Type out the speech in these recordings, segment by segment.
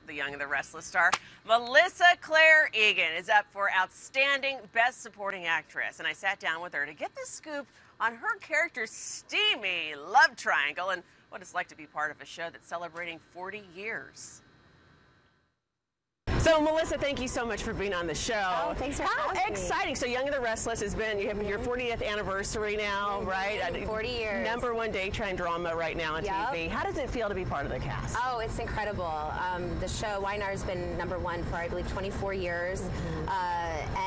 The Young and the Restless star Melissa Egan is up for Outstanding Best Supporting Actress, and I sat down with her to get the scoop on her character's steamy love triangle and what it's like to be part of a show that's celebrating 40 years. So, Melissa, thank you so much for being on the show. Oh, thanks for having me. How exciting. So, Young and the Restless has been, you have your 40th anniversary now, right? 40 years. #1 daytime drama right now on TV. How does it feel to be part of the cast? Oh, it's incredible. The show, YNR's been #1 for, I believe, 24 years.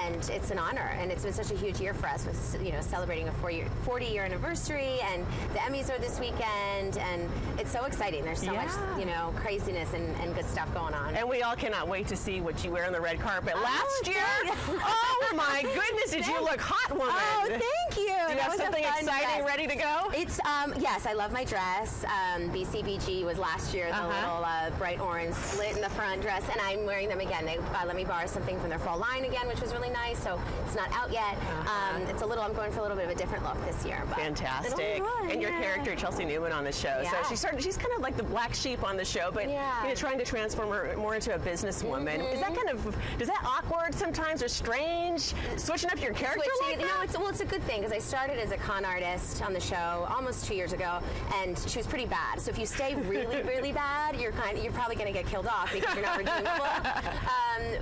And it's an honor. And it's been such a huge year for us with, you know, celebrating a 40-year anniversary. And the Emmys are this weekend. And it's so exciting. There's so much, you know, craziness and good stuff going on. And we all cannot wait to see what you wear on the red carpet. Last year, oh my goodness, did you look hot, woman? Oh, thank you. Do you have something exciting ready to go? It's yes, I love my dress. BCBG was last year, the little bright orange slit in the front dress, and I'm wearing them again. They let me borrow something from their fall line again, which was really nice. So it's not out yet. It's a little. I'm going for a little bit of a different look this year. But fantastic. And your character, Chelsea Newman, on the show. So she's kind of like the black sheep on the show, but you know, trying to transform her more into a businesswoman. Is that is that awkward sometimes or strange? Switching up your character like that? No, it's a good thing because I started as a con artist on the show almost 2 years ago, and she was pretty bad. So if you stay really, really bad, you're probably going to get killed off because you're not redeemable.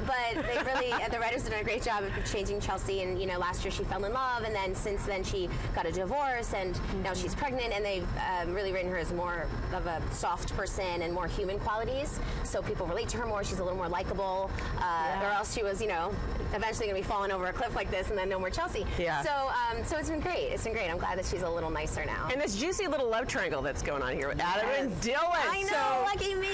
But the writers did a great job of changing Chelsea. And you know, last year she fell in love, and then since then she got a divorce, and now she's pregnant. And they've really written her as more of a soft person and more human qualities, so people relate to her more. She's a little more likable. Or else she was, you know, eventually going to be falling over a cliff like this and then no more Chelsea. So it's been great. It's been great. I'm glad that she's a little nicer now. And this juicy little love triangle that's going on here with Adam and Dylan. I know, lucky me.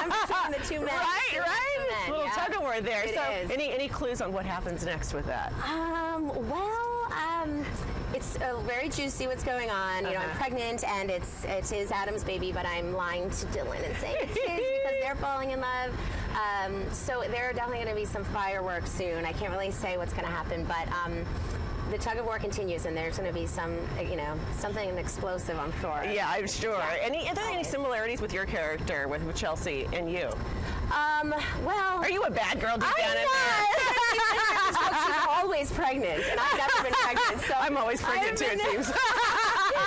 I'm between the two men. Right. Little tug of war there. It is. Any clues on what happens next with that? It's very juicy what's going on. You know, I'm pregnant and it is Adam's baby, but I'm lying to Dylan and saying it's his because they're falling in love. So there are definitely going to be some fireworks soon. I can't really say what's going to happen, but the tug of war continues, and there's going to be some, you know, something explosive, I'm sure. Yeah, I'm sure. Are there any similarities with your character, with Chelsea and you? Well, are you a bad girl deep down in there? She's always pregnant, and I've never been pregnant. So I'm always pregnant too, it seems.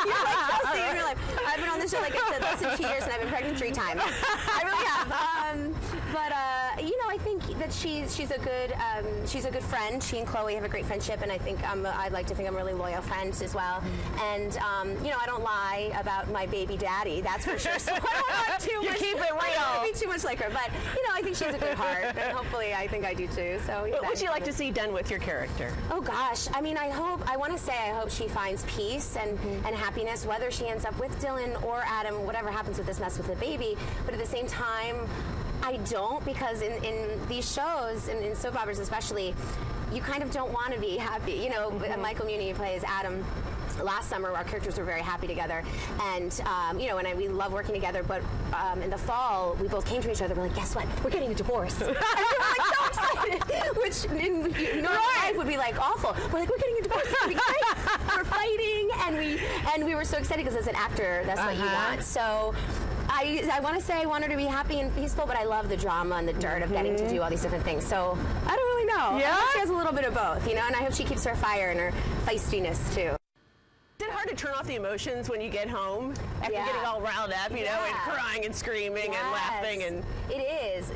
You're like Chelsea in real life. I've been on the show, like I said, less than 2 years, and I've been pregnant 3 times. I really have. But you know, I think that she's a good friend. She and Chloe have a great friendship, and I think I'd like to think I'm a really loyal friend as well. And you know, I don't lie about my baby daddy, that's for sure. So I don't want too much. You keep it real. I don't be too much like her, but you know, I think she's a good heart, and hopefully, I think I do too. So. What would you like to see done with your character? Oh gosh, I mean, I hope she finds peace and happiness, whether she ends up with Dylan or Adam, whatever happens with this mess with the baby. But at the same time, I don't, because in these shows, and in soap operas especially, you kind of don't want to be happy. You know, Michael Muhney plays Adam. Last summer, our characters were very happy together, and you know, and we love working together. But in the fall, we both came to each other. We're like, "Guess what? We're getting a divorce." And we were like so excited, which in normal life would be like awful. We're like, "We're getting a divorce. It's gonna be great." We're fighting, and we were so excited because as an actor, that's what you want. So. I want to say I want her to be happy and peaceful, but I love the drama and the dirt of getting to do all these different things. So I don't really know. Yeah? I hope she has a little bit of both, you know, and I hope she keeps her fire and her feistiness too. Is it hard to turn off the emotions when you get home after getting all riled up, you know, and crying and screaming and laughing? And it is.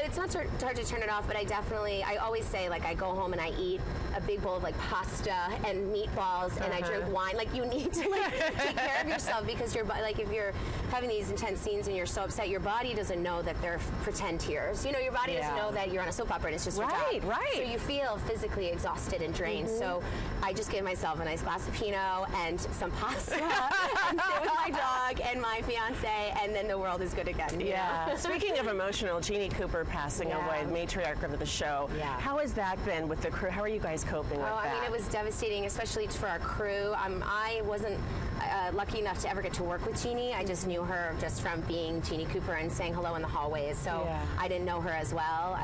It's not hard to turn it off, but I always say, like, I go home and I eat a big bowl of like pasta and meatballs and I drink wine. Like, you need to like take care of yourself, because like if you're having these intense scenes and you're so upset, your body doesn't know that they're pretend tears. You know, your body doesn't know that you're on a soap opera and it's just your job. Right. So you feel physically exhausted and drained. So I just gave myself a nice glass of Pinot and some pasta and sit with my dog and my fiance, and then the world is good again. Yeah. Speaking of emotional, Jeannie Cooper passing away, the matriarch of the show. Yeah. How has that been with the crew? How are you guys coping with that? I mean, it was devastating, especially for our crew. I wasn't lucky enough to ever get to work with Jeannie. I just knew her just from being Jeannie Cooper and saying hello in the hallways. So I didn't know her as well.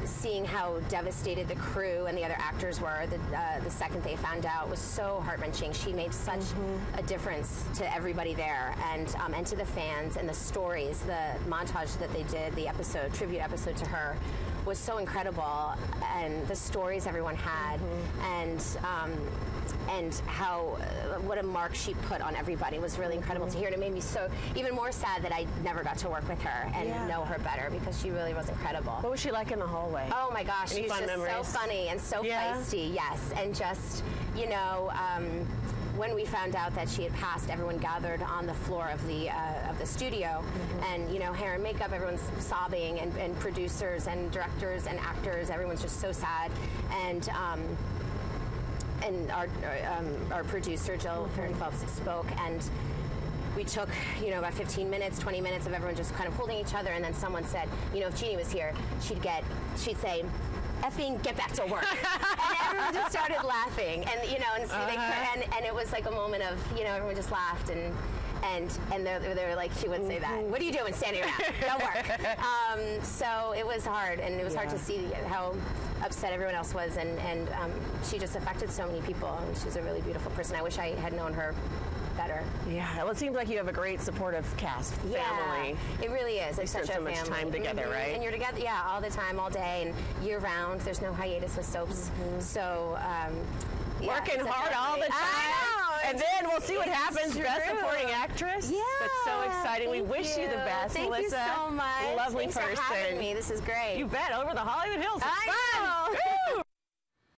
seeing how devastated the crew and the other actors were the second they found out was so heart-wrenching. She made such a difference to everybody there, and to the fans, and the stories, the montage that they did, the episode, tribute episode to her, was so incredible, and the stories everyone had, and how what a mark she put on everybody was really incredible to hear. And it made me so even more sad that I never got to work with her and know her better, because she really was incredible. What was she like in the hallway? Oh my gosh, she was just so funny and so feisty. Yes, and just when we found out that she had passed, everyone gathered on the floor of the studio, and hair and makeup, everyone's sobbing, and producers and directors and actors, everyone's just so sad, and our producer Jill Phelps spoke, and we took about 15 minutes, 20 minutes of everyone just kind of holding each other, and then someone said, if Jeannie was here, she'd say, effing get back to work. And everyone just started laughing, and and it was like a moment of everyone just laughed, and they were like, she would say that. What are you doing standing around? Don't work. So it was hard, and it was hard to see how upset everyone else was, and she just affected so many people, and she's a really beautiful person. I wish I had known her better. Yeah, well, it seems like you have a great supportive cast, family. Yeah, it really is. It's such a family. So much time together, right? And you're together, all the time, all day, and year round. There's no hiatus with soaps. So, working hard all the time. I know. And then we'll see what happens. Best supporting actress. Yeah. That's so exciting. We wish you the best, Melissa. Thank you so much. Lovely Thanks person. for having me. This is great. You bet. Over the Hollywood Hills. I know. Woo!